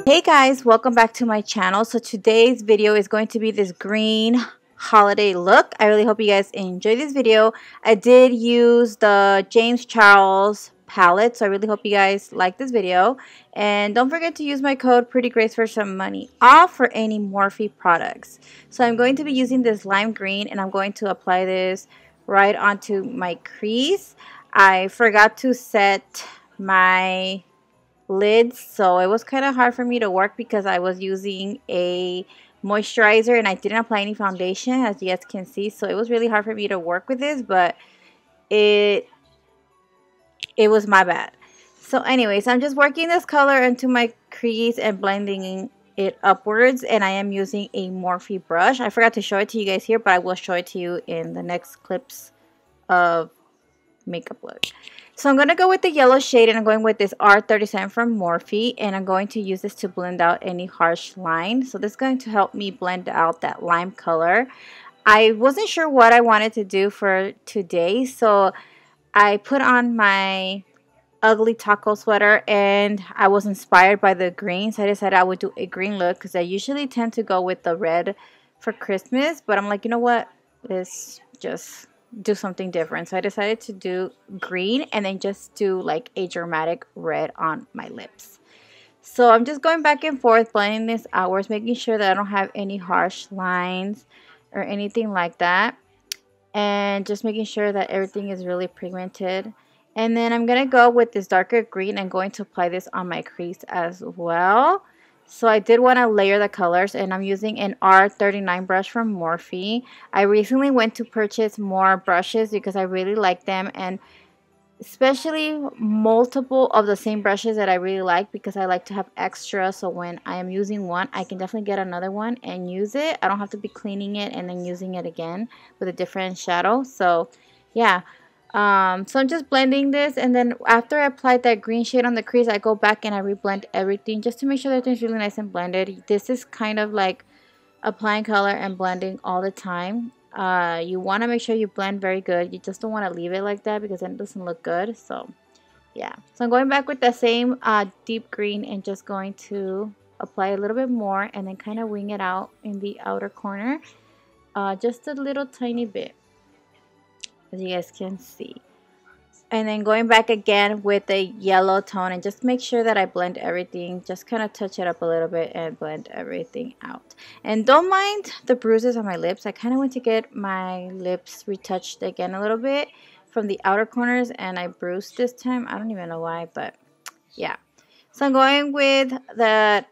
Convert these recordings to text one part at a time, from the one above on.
Hey guys, welcome back to my channel. So today's video is going to be this green holiday look. I really hope you guys enjoy this video. I did use the James Charles palette, so I really hope you guys like this video. And don't forget to use my code prettygrace for some money off for any Morphe products. So I'm going to be using this lime green and I'm going to apply this right onto my crease. I forgot to set my lids, so it was kind of hard for me to work because I was using a moisturizer and I didn't apply any foundation, as you guys can see. So it was really hard for me to work with this, but it was my bad. So anyways, I'm just working this color into my crease and blending it upwards, and I am using a Morphe brush. I forgot to show it to you guys here, but I will show it to you in the next clips of makeup look. So I'm going to go with the yellow shade, and I'm going with this R37 from Morphe, and I'm going to use this to blend out any harsh line. So this is going to help me blend out that lime color. I wasn't sure what I wanted to do for today, so I put on my ugly taco sweater and I was inspired by the green, so I decided I would do a green look because I usually tend to go with the red for Christmas, but I'm like, you know what, let's just do something different. So I decided to do green and then just do like a dramatic red on my lips. So I'm just going back and forth blending this outwards, making sure that I don't have any harsh lines or anything like that, and just making sure that everything is really pigmented. And then I'm going to go with this darker green and going to apply this on my crease as well. So I did want to layer the colors, and I'm using an R39 brush from Morphe. I recently went to purchase more brushes because I really like them, and especially multiple of the same brushes that I really like because I like to have extra. So when I am using one, I can definitely get another one and use it. I don't have to be cleaning it and then using it again with a different shadow. So yeah. So I'm just blending this, and then after I applied that green shade on the crease, I go back and I reblend everything just to make sure that everything's really nice and blended. This is kind of like applying color and blending all the time. You want to make sure you blend very good. You just don't want to leave it like that because then it doesn't look good. So yeah, so I'm going back with the same deep green and just going to apply a little bit more and then kind of wing it out in the outer corner, just a little tiny bit, as you guys can see. And then going back again with a yellow tone and just make sure that I blend everything, just kind of touch it up a little bit and blend everything out. And don't mind the bruises on my lips. I kind of went to get my lips retouched again a little bit from the outer corners, and I bruised this time. I don't even know why, but yeah. So I'm going with that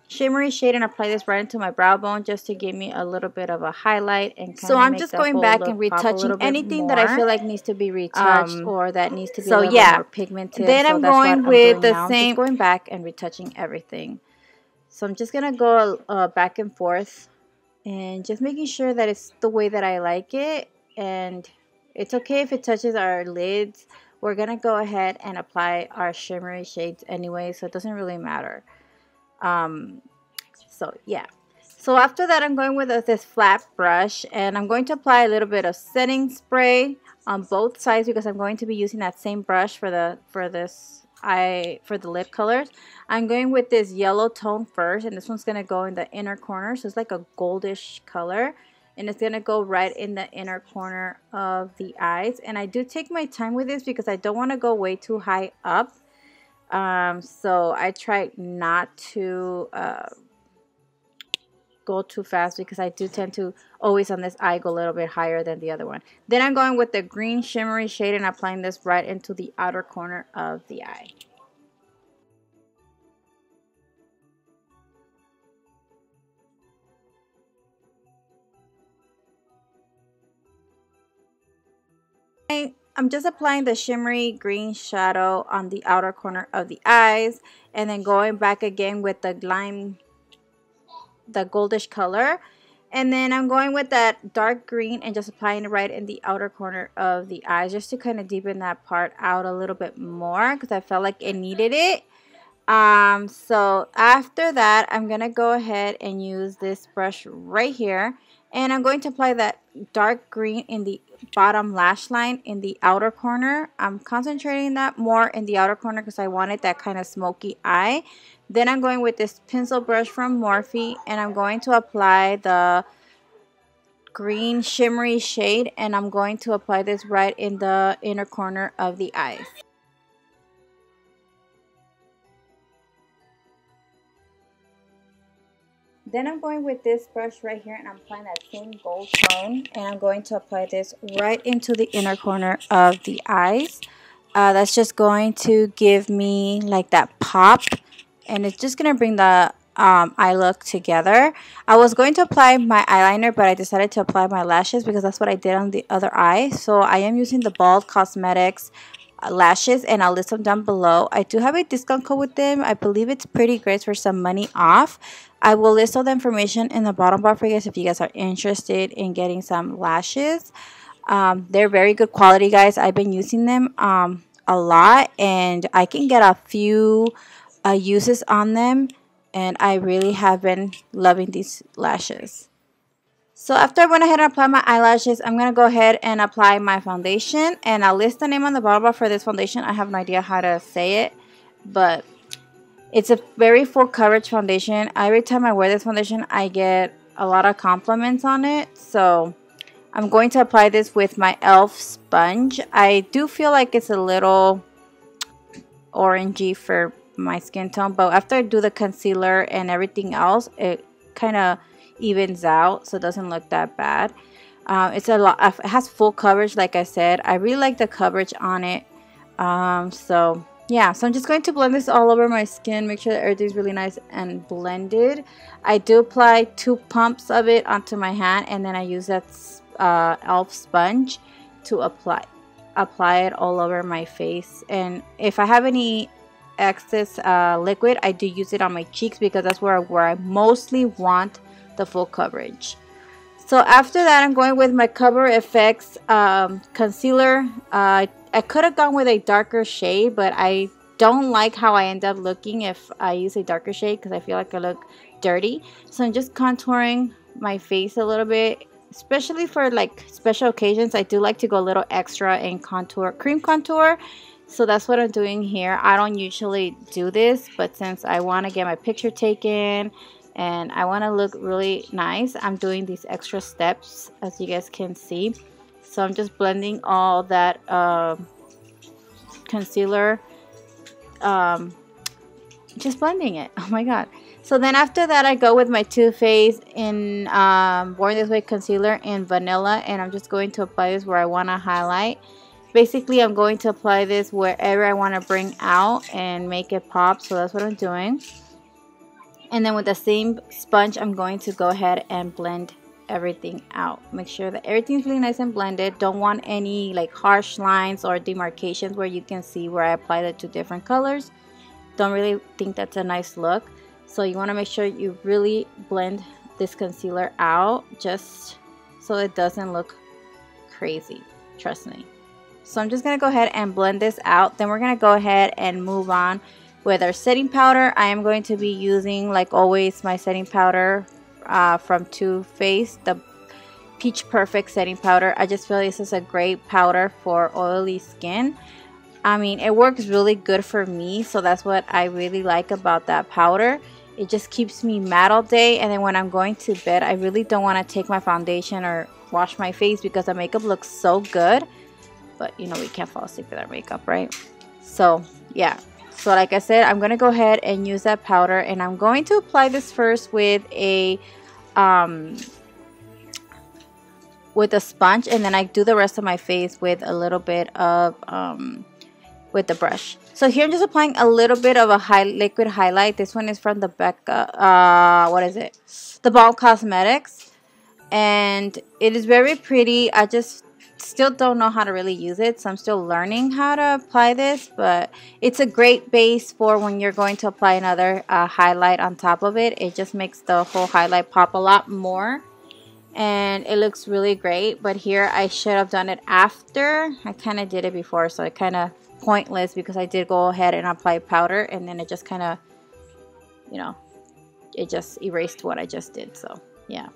shimmery shade and apply this right into my brow bone just to give me a little bit of a highlight. And so I'm just going back and retouching anything that I feel like needs to be retouched or that needs to be a little bit more pigmented. Then I'm going with the same, going back and retouching everything. So I'm just gonna go back and forth and just making sure that it's the way that I like it, and it's okay if it touches our lids. We're gonna go ahead and apply our shimmery shades anyway, so it doesn't really matter. So yeah, so after that I'm going with this flat brush and I'm going to apply a little bit of setting spray on both sides because I'm going to be using that same brush for the lip colors. I'm going with this yellow tone first, and this one's going to go in the inner corner, so it's like a goldish color, and it's going to go right in the inner corner of the eyes. And I do take my time with this because I don't want to go way too high up. So I try not to go too fast because I do tend to always on this eye go a little bit higher than the other one. Then I'm going with the green shimmery shade and applying this right into the outer corner of the eye. I'm just applying the shimmery green shadow on the outer corner of the eyes, and then going back again with the goldish color, and then I'm going with that dark green and just applying it right in the outer corner of the eyes just to kind of deepen that part out a little bit more because I felt like it needed it. So after that I'm gonna go ahead and use this brush right here And I'm going to apply that dark green in the bottom lash line in the outer corner. I'm concentrating that more in the outer corner because I wanted that kind of smoky eye. Then I'm going with this pencil brush from Morphe, and I'm going to apply the green shimmery shade, and I'm going to apply this right in the inner corner of the eyes. Then I'm going with this brush right here, and I'm applying that same gold tone, and I'm going to apply this right into the inner corner of the eyes. That's just going to give me like that pop, and it's just going to bring the eye look together. I was going to apply my eyeliner, but I decided to apply my lashes because that's what I did on the other eye. So I am using the Bald Cosmetics lashes, and I'll list them down below. I do have a discount code with them. I believe it's prettygrace for some money off. I will list all the information in the bottom bar for you guys if you guys are interested in getting some lashes. They're very good quality, guys. I've been using them a lot, and I can get a few uses on them, and I really have been loving these lashes. So after I went ahead and applied my eyelashes, I'm going to go ahead and apply my foundation. And I'll list the name on the bottom bar for this foundation. I have no idea how to say it, but it's a very full coverage foundation. Every time I wear this foundation, I get a lot of compliments on it. So I'm going to apply this with my e.l.f. sponge. I do feel like it's a little orangey for my skin tone, but after I do the concealer and everything else, it kind of evens out, so it doesn't look that bad. It's a lot. It has full coverage, like I said. I really like the coverage on it. So yeah, so I'm just going to blend this all over my skin, make sure that everything's really nice and blended. I do apply 2 pumps of it onto my hand, and then I use that e.l.f. sponge to apply it all over my face. And if I have any excess liquid, I do use it on my cheeks because that's where I mostly want the full coverage. So after that, I'm going with my Cover FX concealer. I could have gone with a darker shade, but I don't like how I end up looking if I use a darker shade because I feel like I look dirty. So I'm just contouring my face a little bit, especially for like special occasions. I do like to go a little extra and contour, cream contour. So that's what I'm doing here. I don't usually do this, but since I want to get my picture taken and I want to look really nice, I'm doing these extra steps, as you guys can see. So I'm just blending all that concealer, just blending it. Oh my god. So then after that, I go with my Too Faced in Born This Way concealer in vanilla, and I'm just going to apply this where I want to highlight. Basically, I'm going to apply this wherever I want to bring out and make it pop. So that's what I'm doing. And then with the same sponge, I'm going to go ahead and blend everything out. Make sure that everything's really nice and blended. Don't want any like harsh lines or demarcations where you can see where I applied the 2 different colors. Don't really think that's a nice look. So you want to make sure you really blend this concealer out just so it doesn't look crazy. Trust me. So I'm just going to go ahead and blend this out. Then we're going to go ahead and move on with our setting powder. I am going to be using, like always, my setting powder from Too Faced, the Peach Perfect setting powder. I just feel this is a great powder for oily skin. I mean, it works really good for me, so that's what I really like about that powder. It just keeps me matte all day, and then when I'm going to bed, I really don't want to take my foundation or wash my face because the makeup looks so good. But you know, we can't fall asleep with our makeup, right? So yeah, so like I said, I'm gonna go ahead and use that powder, and I'm going to apply this first with a sponge, and then I do the rest of my face with a little bit of with the brush. So here I'm just applying a little bit of a liquid highlight. This one is from the Becca, what is it? The Bald Cosmetics, and it is very pretty. I just still don't know how to really use it, so I'm still learning how to apply this, but it's a great base for when you're going to apply another highlight on top of it. It just makes the whole highlight pop a lot more, and it looks really great. But here I should have done it after. I kind of did it before, so it kind of pointless because I did go ahead and apply powder, and then it just kind of, you know, it just erased what I just did. So yeah.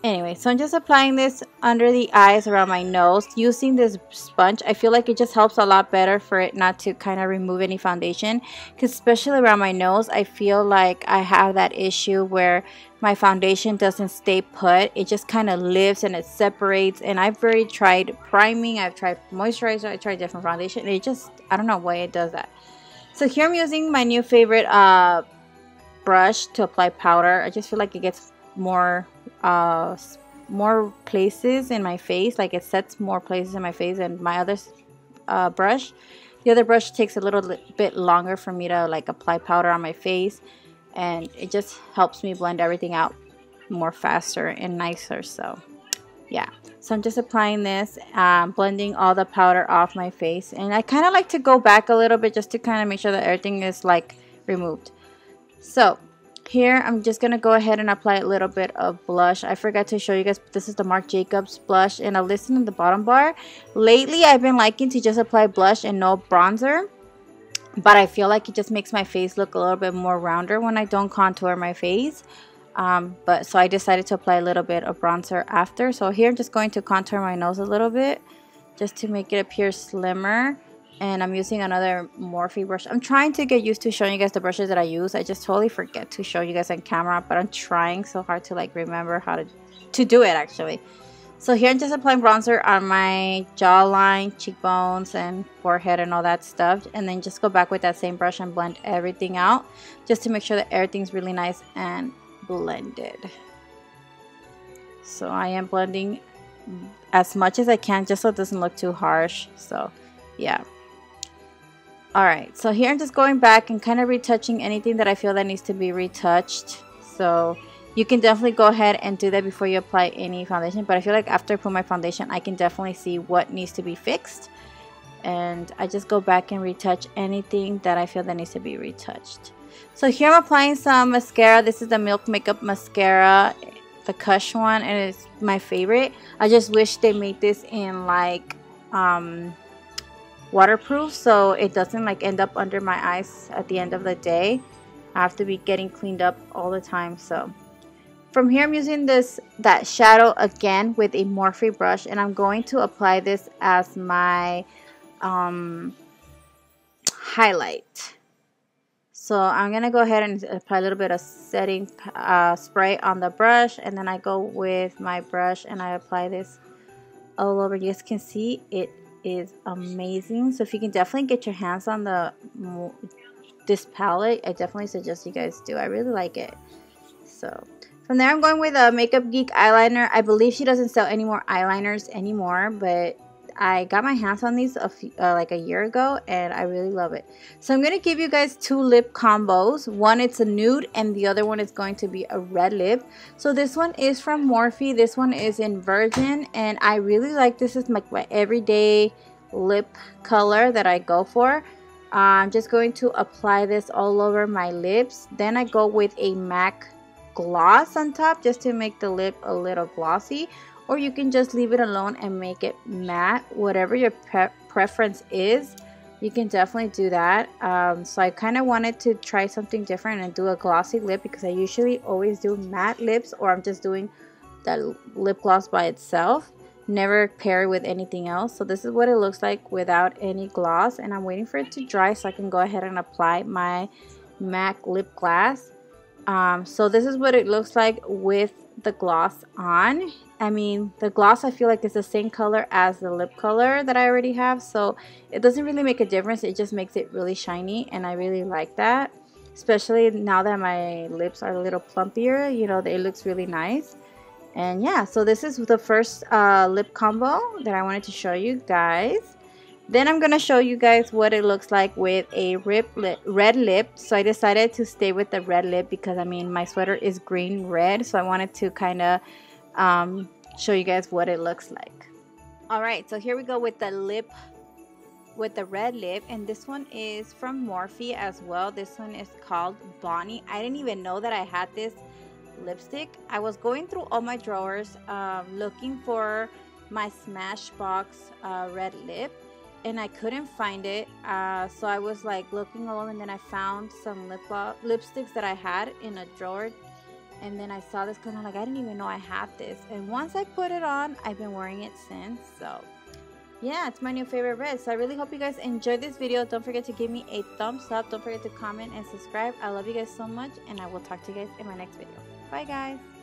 Anyway, so I'm just applying this under the eyes, around my nose, using this sponge. I feel like it just helps a lot better for it not to kind of remove any foundation, because especially around my nose, I feel like I have that issue where my foundation doesn't stay put. It just kind of lives and it separates. And I've already tried priming, I've tried moisturizer, I tried different foundation, and it just, I don't know why it does that. So here I'm using my new favorite brush to apply powder. I just feel like it gets more places in my face, like it sets more places in my face than my other brush. The other brush takes a little bit longer for me to like apply powder on my face, and it just helps me blend everything out more faster and nicer. So yeah, so I'm just applying this, blending all the powder off my face, and I kind of like to go back a little bit just to kind of make sure that everything is like removed. So here I'm just gonna go ahead and apply a little bit of blush. I forgot to show you guys, but this is the Marc Jacobs blush, and I'll listen in the bottom bar. Lately I've been liking to just apply blush and no bronzer, but I feel like it just makes my face look a little bit more rounder when I don't contour my face. But so I decided to apply a little bit of bronzer after. So here I'm just going to contour my nose a little bit just to make it appear slimmer. And I'm using another Morphe brush. I'm trying to get used to showing you guys the brushes that I use. I just totally forget to show you guys on camera, but I'm trying so hard to like remember how to do it actually. So here I'm just applying bronzer on my jawline, cheekbones, and forehead and all that stuff. And then just go back with that same brush and blend everything out just to make sure that everything's really nice and blended. So I am blending as much as I can just so it doesn't look too harsh. So yeah. Alright, so here I'm just going back and kind of retouching anything that I feel that needs to be retouched. So you can definitely go ahead and do that before you apply any foundation, but I feel like after I put my foundation I can definitely see what needs to be fixed, and I just go back and retouch anything that I feel that needs to be retouched. So here I'm applying some mascara. This is the Milk Makeup Mascara, the Kush one, and it's my favorite. I just wish they made this in like waterproof so it doesn't like end up under my eyes at the end of the day. I have to be getting cleaned up all the time. So from here I'm using that shadow again with a Morphe brush, and I'm going to apply this as my highlight. So I'm gonna go ahead and apply a little bit of setting spray on the brush, and then I go with my brush and I apply this all over. You guys can see it is amazing. So if you can definitely get your hands on this palette, I definitely suggest you guys do. I really like it. So from there I'm going with a Makeup Geek eyeliner. I believe she doesn't sell any more eyeliners anymore, but I got my hands on these like a year ago, and I really love it. So I'm going to give you guys two lip combos. One, it's a nude, and the other one is going to be a red lip. So this one is from Morphe. This one is in Virgin, and I really like this. Is like my everyday lip color that I go for. I'm just going to apply this all over my lips. Then I go with a MAC gloss on top just to make the lip a little glossy. Or you can just leave it alone and make it matte. Whatever your preference is, you can definitely do that. So I kind of wanted to try something different and do a glossy lip, because I usually always do matte lips, or I'm just doing that lip gloss by itself. Never pair it with anything else. So this is what it looks like without any gloss. And I'm waiting for it to dry so I can go ahead and apply my MAC lip gloss. So this is what it looks like with the gloss on. I mean, the gloss I feel like is the same color as the lip color that I already have, so it doesn't really make a difference. It just makes it really shiny, and I really like that, especially now that my lips are a little plumpier. You know, it looks really nice. And yeah, so this is the first lip combo that I wanted to show you guys. Then I'm going to show you guys what it looks like with a red lip. So I decided to stay with the red lip because, I mean, my sweater is green red. So I wanted to kind of show you guys what it looks like. Alright, so here we go with the lip, with the red lip. And this one is from Morphe as well. This one is called Bony. I didn't even know that I had this lipstick. I was going through all my drawers looking for my Smashbox red lip, and I couldn't find it, so I was like looking all over, and then I found some lipsticks that I had in a drawer And then I saw this color, like I didn't even know I had this. And once I put it on, I've been wearing it since. So yeah, it's my new favorite red. So I really hope you guys enjoyed this video. Don't forget to give me a thumbs up. Don't forget to comment and subscribe. I love you guys so much, and I will talk to you guys in my next video. Bye guys.